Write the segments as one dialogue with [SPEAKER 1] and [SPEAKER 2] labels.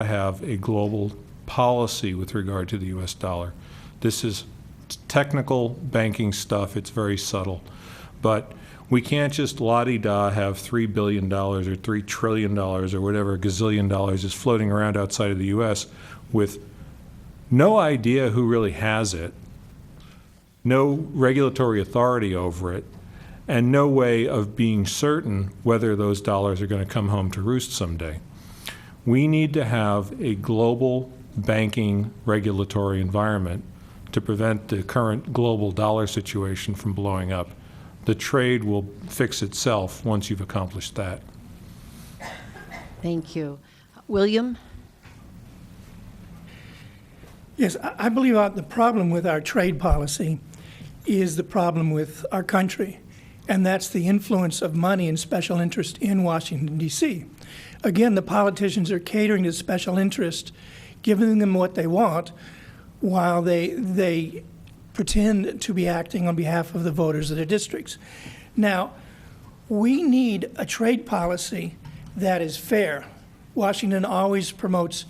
[SPEAKER 1] have a global policy with regard to the U.S. dollar. This is technical banking stuff. It's very subtle. But we can't just la-di-da have $3 billion or $3 trillion or whatever gazillion dollars is floating around outside of the U.S. with no idea who really has it, no regulatory authority over it, and no way of being certain whether those dollars are going to come home to roost someday. We need to have a global banking regulatory environment to prevent the current global dollar situation from blowing up. The trade will fix itself once you've accomplished that.
[SPEAKER 2] Thank you. William?
[SPEAKER 3] Yes, I believe the problem with our trade policy is the problem with our country, and that's the influence of money and special interest in Washington, D.C. Again, the politicians are catering to special interest, giving them what they want, while they pretend to be acting on behalf of the voters of their districts. Now, we need a trade policy that is fair. Washington always promotes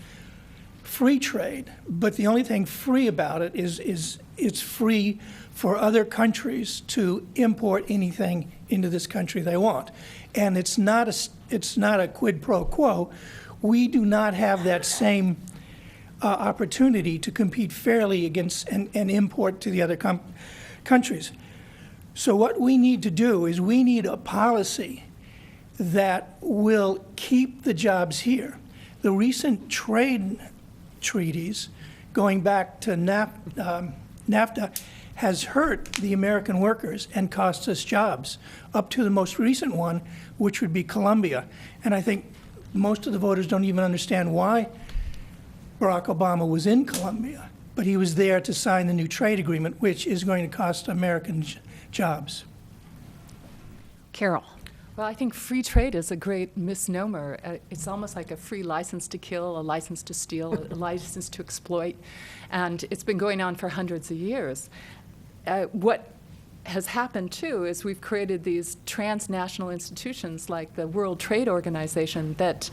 [SPEAKER 3] free trade, but the only thing free about it is it's free for other countries to import anything into this country they want. And it's not a quid pro quo. We do not have that same opportunity to compete fairly against and import to the other countries. So what we need to do is we need a policy that will keep the jobs here. The recent trade treaties, going back to NAFTA, has hurt the American workers and cost us jobs, up to the most recent one, which would be Colombia. And I think most of the voters don't even understand why Barack Obama was in Colombia, but he was there to sign the new trade agreement, which is going to cost American jobs.
[SPEAKER 2] Carol?
[SPEAKER 4] Well, I think free trade is a great misnomer. It's almost like a free license to kill, a license to steal, a license to exploit, and it's been going on for hundreds of years. What has happened, too, is we've created these transnational institutions like the World Trade Organization that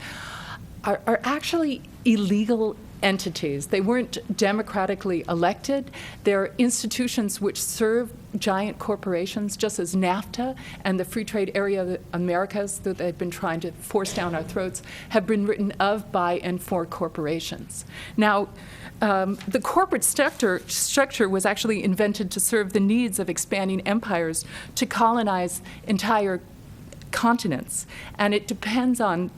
[SPEAKER 4] are actually illegal entities. They weren't democratically elected. They're institutions which serve giant corporations, just as NAFTA and the Free Trade Area of the Americas that they've been trying to force down our throats have been written of, by, and for corporations. Now, the corporate structure was actually invented to serve the needs of expanding empires to colonize entire continents. And it depends on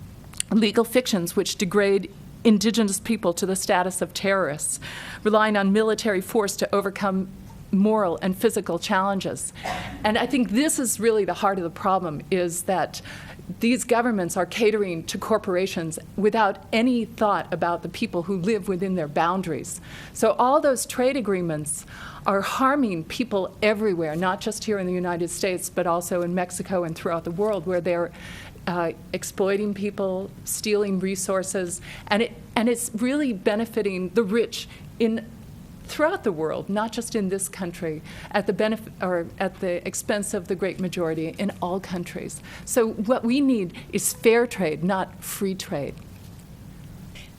[SPEAKER 4] legal fictions which degrade indigenous people to the status of terrorists, relying on military force to overcome moral and physical challenges. And I think this is really the heart of the problem, is that these governments are catering to corporations without any thought about the people who live within their boundaries. So all those trade agreements are harming people everywhere, not just here in the United States, but also in Mexico and throughout the world, where they're exploiting people, stealing resources, and it's really benefiting the rich throughout the world, not just in this country, at the expense of the great majority in all countries. So what we need is fair trade, not free trade.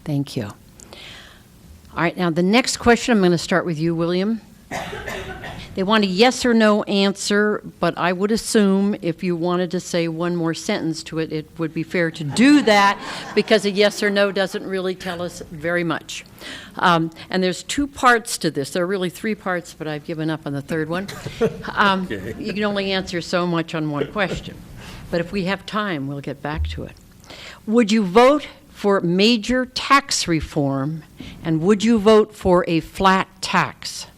[SPEAKER 2] Thank you. All right, now the next question, I'm going to start with you, William. They want a yes or no answer, but I would assume if you wanted to say one more sentence to it, it would be fair to do that, because a yes or no doesn't really tell us very much. And there's two parts to this. There are really three parts, but I've given up on the third one. Okay. You can only answer so much on one question. But if we have time, we'll get back to it. Would you vote for major tax reform, and would you vote for a flat tax?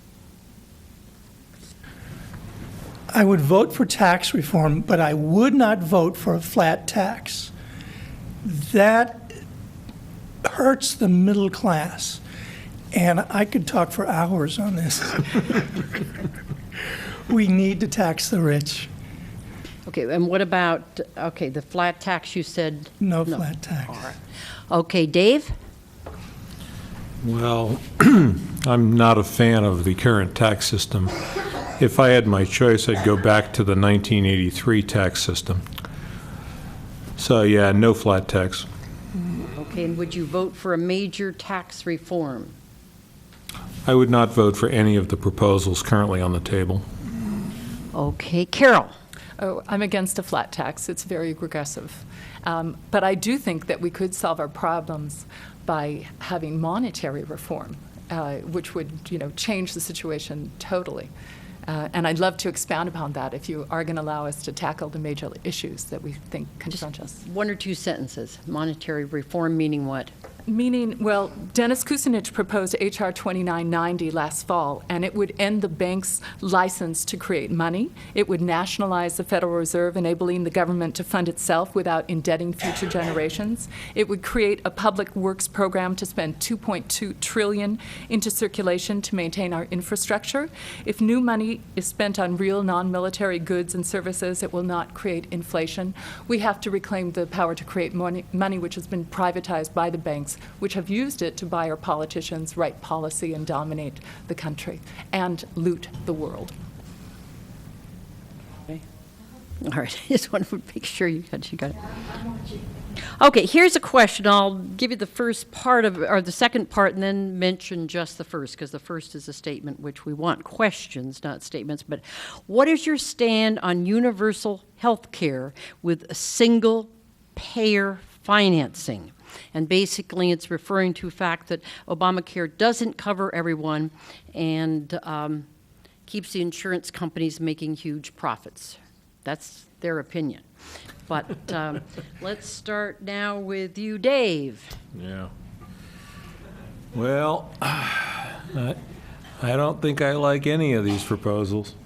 [SPEAKER 3] I would vote for tax reform, but I would not vote for a flat tax. That hurts the middle class, and I could talk for hours on this. We need to tax the rich.
[SPEAKER 2] Okay, and what about, the flat tax you said?
[SPEAKER 3] No flat tax.
[SPEAKER 2] All right. Okay, Dave?
[SPEAKER 1] Well, I'm not a fan of the current tax system. If I had my choice, I'd go back to the 1983 tax system. So, yeah, no flat tax.
[SPEAKER 2] Okay, and would you vote for a major tax reform?
[SPEAKER 1] I would not vote for any of the proposals currently on the table.
[SPEAKER 2] Okay, Carol?
[SPEAKER 4] Oh, I'm against a flat tax. It's very regressive. But I do think that we could solve our problems by having monetary reform, which would, change the situation totally. And I'd love to expound upon that if you are going to allow us to tackle the major issues that we think confront us.
[SPEAKER 2] One or two sentences. Monetary reform meaning what?
[SPEAKER 4] Meaning, well, Dennis Kucinich proposed H.R. 2990 last fall, and it would end the bank's license to create money. It would nationalize the Federal Reserve, enabling the government to fund itself without indebting future generations. It would create a public works program to spend $2.2 trillion into circulation to maintain our infrastructure. If new money is spent on real non-military goods and services, it will not create inflation. We have to reclaim the power to create money which has been privatized by the banks, which have used it to buy our politicians, write policy, and dominate the country, and loot the world.
[SPEAKER 2] Okay. All right, I just want to make sure you got it. Okay, here's a question. I'll give you the first part of, or the second part, and then mention just the first, because the first is a statement which we want questions, not statements. But what is your stand on universal health care with a single payer financing? And basically, it's referring to the fact that Obamacare doesn't cover everyone and keeps the insurance companies making huge profits. That's their opinion. But let's start now with you, Dave.
[SPEAKER 1] Yeah. Well, I don't think I like any of these proposals.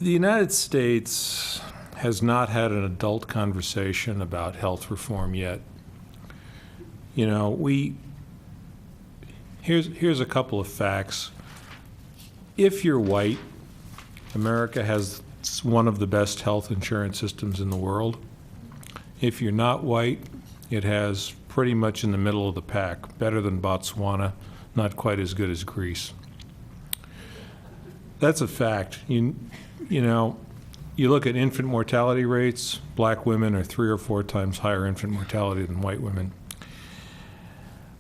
[SPEAKER 1] The United States has not had an adult conversation about health reform yet. Here's a couple of facts. If you're white, America has one of the best health insurance systems in the world. If you're not white, it has pretty much in the middle of the pack, better than Botswana, not quite as good as Greece. That's a fact. You look at infant mortality rates, black women are 3 or 4 times higher infant mortality than white women.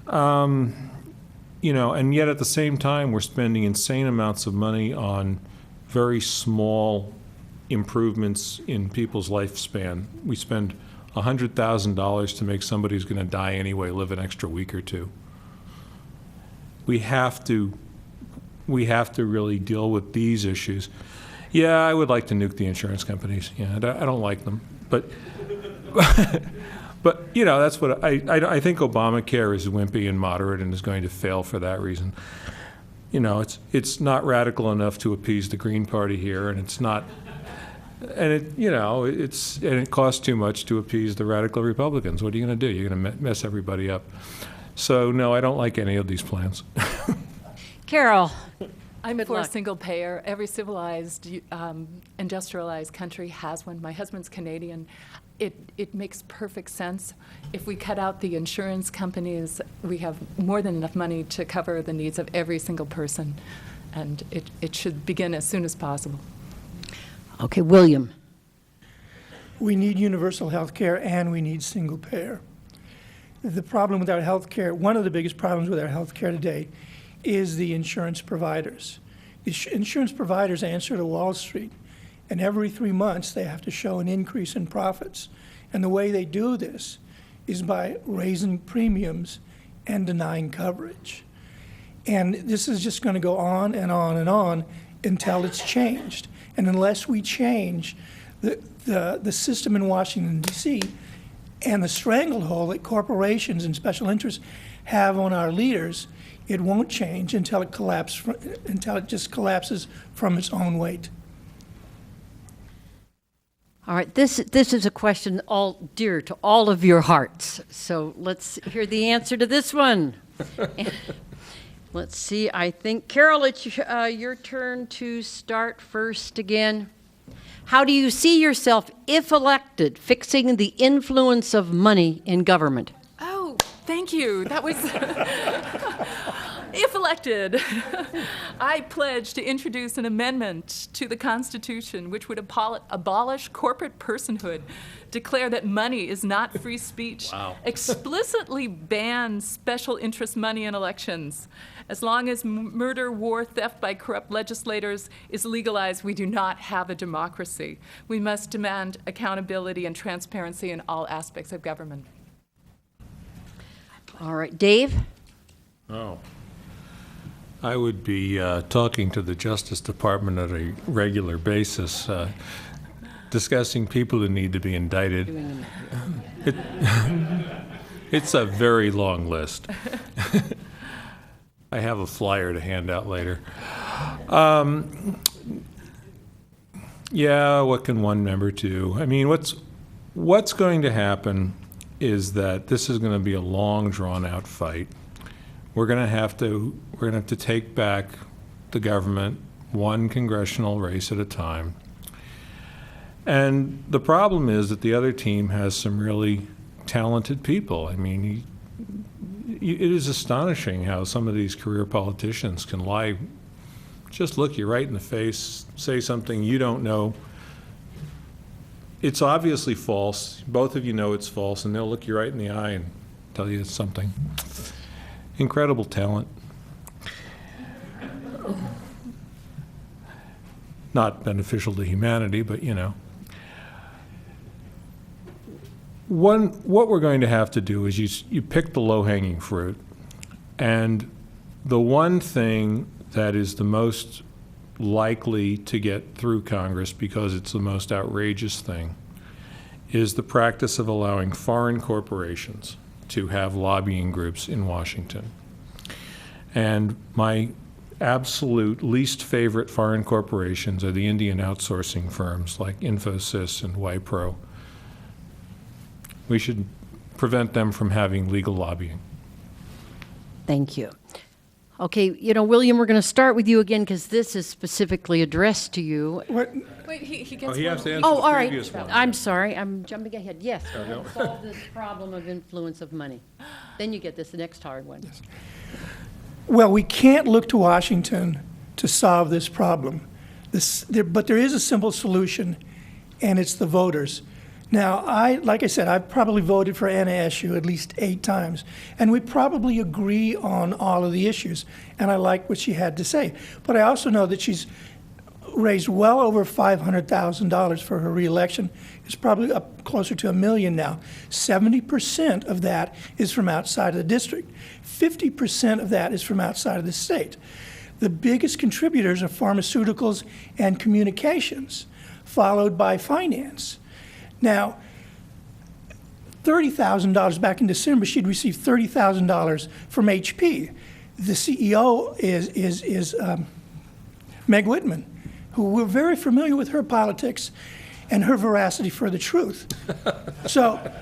[SPEAKER 1] And yet at the same time, we're spending insane amounts of money on very small improvements in people's lifespan. We spend $100,000 to make somebody who's going to die anyway live an extra week or two. We have to really deal with these issues. Yeah, I would like to nuke the insurance companies. Yeah, I don't like them, but that's what I think. Obamacare is wimpy and moderate and is going to fail for that reason. It's not radical enough to appease the Green Party here, and it's not, and it costs too much to appease the radical Republicans. What are you going to do? You're going to mess everybody up. So no, I don't like any of these plans.
[SPEAKER 2] Carol.
[SPEAKER 4] I'm
[SPEAKER 2] Good
[SPEAKER 4] for a
[SPEAKER 2] luck.
[SPEAKER 4] single payer. Every civilized, industrialized country has one. My husband's Canadian. It makes perfect sense. If we cut out the insurance companies, we have more than enough money to cover the needs of every single person, and it should begin as soon as possible.
[SPEAKER 2] Okay, William.
[SPEAKER 3] We need universal health care and we need single payer. The problem with our health care, one of the biggest problems with our health care today is the insurance providers. The insurance providers answer to Wall Street, and every 3 months they have to show an increase in profits. And the way they do this is by raising premiums and denying coverage. And this is just going to go on and on and on until it's changed. And unless we change the system in Washington, D.C., and the stranglehold that corporations and special interests have on our leaders, it won't change until it just collapses from its own weight.
[SPEAKER 2] All right, this is a question all dear to all of your hearts. So let's hear the answer to this one. Let's see, I think, Carol, it's your turn to start first again. How do you see yourself, if elected, fixing the influence of money in government?
[SPEAKER 4] Oh, thank you. That was If elected, I pledge to introduce an amendment to the Constitution which would abolish corporate personhood, declare that money is not free speech, explicitly ban special interest money in elections. As long as murder, war, theft by corrupt legislators is legalized, we do not have a democracy. We must demand accountability and transparency in all aspects of government.
[SPEAKER 2] All right, Dave?
[SPEAKER 1] Oh. I would be talking to the Justice Department on a regular basis, discussing people who need to be indicted. It's a very long list. I have a flyer to hand out later. Yeah, what can one member do? I mean, what's going to happen is that this is going to be a long, drawn-out fight. We're going to have to take back the government one congressional race at a time. And the problem is that the other team has some really talented people. I mean, it is astonishing how some of these career politicians can lie, just look you right in the face, say something you don't know. It's obviously false. Both of you know it's false, and they'll look you right in the eye and tell you it's something. Incredible talent. Not beneficial to humanity, but you know. What we're going to have to do is you pick the low-hanging fruit, and the one thing that is the most likely to get through Congress, because it's the most outrageous thing, is the practice of allowing foreign corporations to have lobbying groups in Washington. And my absolute least favorite foreign corporations are the Indian outsourcing firms like Infosys and Wipro. We should prevent them from having legal lobbying.
[SPEAKER 2] Thank you. Okay, William, we're going to start with you again because this is specifically addressed to you.
[SPEAKER 3] What,
[SPEAKER 4] Wait, he gets
[SPEAKER 1] He
[SPEAKER 4] one.
[SPEAKER 1] has to answer
[SPEAKER 2] Oh,
[SPEAKER 1] the
[SPEAKER 2] all right.
[SPEAKER 1] previous one.
[SPEAKER 2] I'm sorry. I'm jumping ahead. Yes,
[SPEAKER 1] Oh, no.
[SPEAKER 2] solve this problem of influence of money. Then you get this next hard one.
[SPEAKER 3] well, we can't look to Washington to solve this problem. But there is a simple solution, and it's the voters. Now, like I said, I've probably voted for Anna Eshoo at least 8 times, and we probably agree on all of the issues, and I like what she had to say. But I also know that she's raised well over $500,000 for her reelection. It's probably up closer to $1 million now. 70% of that is from outside of the district. 50% of that is from outside of the state. The biggest contributors are pharmaceuticals and communications, followed by finance. Now, $30,000 back in December, she'd received $30,000 from HP. The CEO is Meg Whitman, who we're very familiar with her politics and her veracity for the truth. So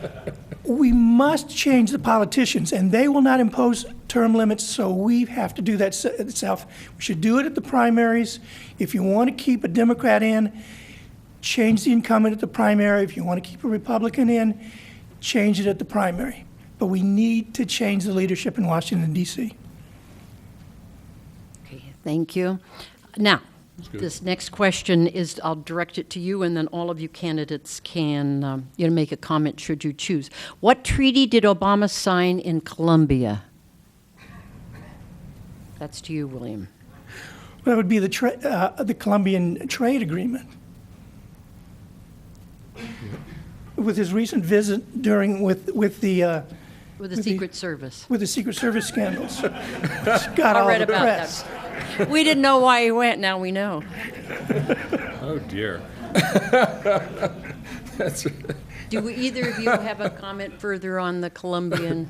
[SPEAKER 3] we must change the politicians, and they will not impose term limits, so we have to do that itself. We should do it at the primaries. If you want to keep a Democrat in, change the incumbent at the primary. If you want to keep a Republican in, change it at the primary. But we need to change the leadership in Washington, D.C.
[SPEAKER 2] Okay, thank you. Now, this next question is, I'll direct it to you, and then all of you candidates can make a comment should you choose. What treaty did Obama sign in Colombia? That's to you, William.
[SPEAKER 3] That would be the Colombian trade agreement. With his recent visit with the
[SPEAKER 2] Secret Service.
[SPEAKER 3] with the Secret Service scandals, got
[SPEAKER 2] I
[SPEAKER 3] all
[SPEAKER 2] read
[SPEAKER 3] the
[SPEAKER 2] about
[SPEAKER 3] press.
[SPEAKER 2] that. We didn't know why he went. Now we know.
[SPEAKER 1] Oh, dear.
[SPEAKER 2] Do either of you have a comment further on the Colombian?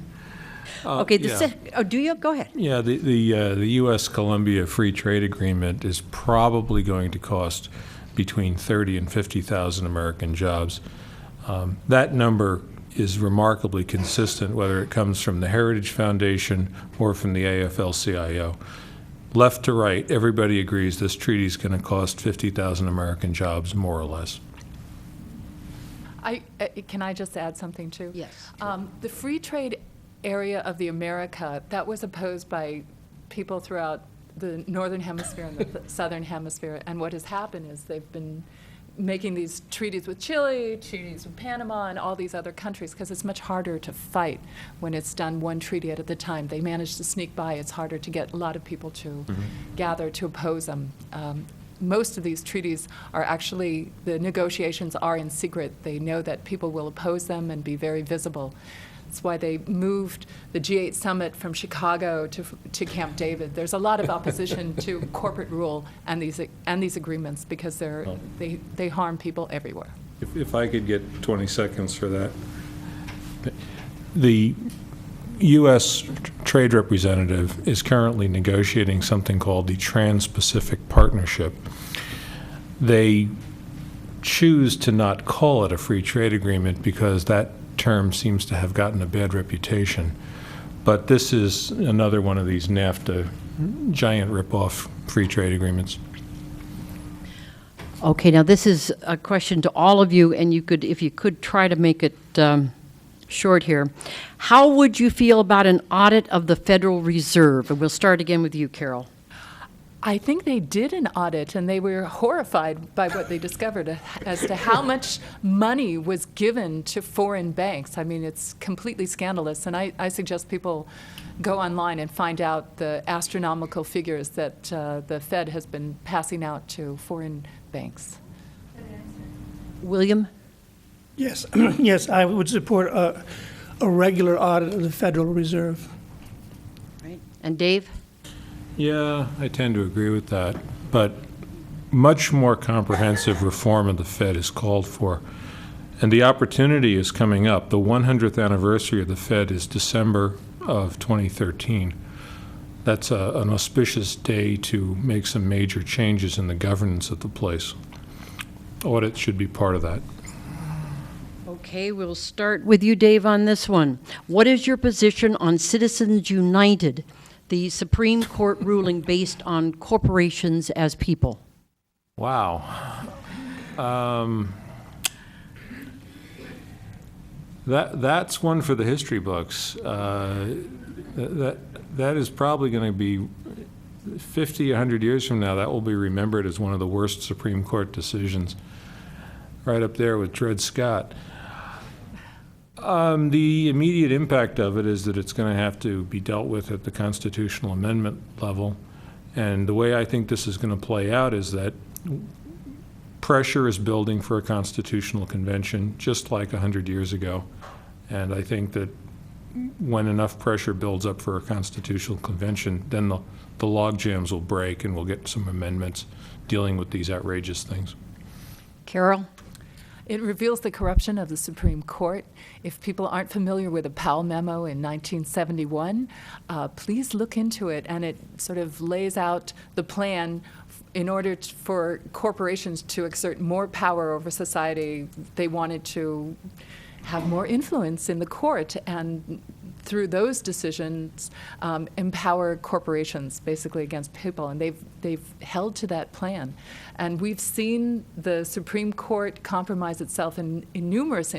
[SPEAKER 2] Okay.
[SPEAKER 1] Yeah.
[SPEAKER 2] Do you? Go ahead.
[SPEAKER 1] Yeah, the U.S.-Colombia Free Trade Agreement is probably going to cost between 30 and 50,000 American jobs. That number is remarkably consistent, whether it comes from the Heritage Foundation or from the AFL-CIO. Left to right, everybody agrees this treaty is going to cost 50,000 American jobs, more or less.
[SPEAKER 4] Can I just add something too?
[SPEAKER 2] Yes.
[SPEAKER 4] The free trade area of the America, that was opposed by people throughout the northern hemisphere and the southern hemisphere, and what has happened is they've been making these treaties with Chile, treaties with Panama, and all these other countries, because it's much harder to fight when it's done one treaty at a time. They manage to sneak by. It's harder to get a lot of people to gather to oppose them. Most of these treaties are actually, the negotiations are in secret. They know that people will oppose them and be very visible. That's why they moved the G8 summit from Chicago to Camp David. There's a lot of opposition to corporate rule and these agreements, because they harm people everywhere.
[SPEAKER 1] If I could get 20 seconds for that. The U.S. Trade Representative is currently negotiating something called the Trans-Pacific Partnership. They choose to not call it a free trade agreement because that term seems to have gotten a bad reputation. But this is another one of these NAFTA giant rip-off free trade agreements.
[SPEAKER 2] Okay, now this is a question to all of you, and you could, if you could, try to make it short here. How would you feel about an audit of the Federal Reserve? And we'll start again with you, Carol.
[SPEAKER 4] I think they did an audit, and they were horrified by what they discovered as to how much money was given to foreign banks. I mean, it's completely scandalous, and I suggest people go online and find out the astronomical figures that the Fed has been passing out to foreign banks.
[SPEAKER 2] William?
[SPEAKER 3] Yes, yes, I would support a regular audit of the Federal Reserve.
[SPEAKER 2] Right. And Dave?
[SPEAKER 1] Yeah, I tend to agree with that. But much more comprehensive reform of the Fed is called for. And the opportunity is coming up. The 100th anniversary of the Fed is December of 2013. That's an auspicious day to make some major changes in the governance of the place. Audit should be part of that.
[SPEAKER 2] Okay, we'll start with you, Dave, on this one. What is your position on Citizens United, the Supreme Court ruling based on corporations as people?
[SPEAKER 1] Wow. That's one for the history books. That is probably going to be 50, 100 years from now, that will be remembered as one of the worst Supreme Court decisions, right up there with Dred Scott. The immediate impact of it is that it's going to have to be dealt with at the constitutional amendment level. And the way I think this is going to play out is that pressure is building for a constitutional convention, just like 100 years ago. And I think that when enough pressure builds up for a constitutional convention, then the log jams will break and we'll get some amendments dealing with these outrageous things.
[SPEAKER 2] Carol?
[SPEAKER 4] It reveals the corruption of the Supreme Court. If people aren't familiar with a Powell memo in 1971, please look into it, and it sort of lays out the plan in order for corporations to exert more power over society. They wanted to have more influence in the court, and through those decisions, empower corporations basically against people, and they've held to that plan. And we've seen the Supreme Court compromise itself in numerous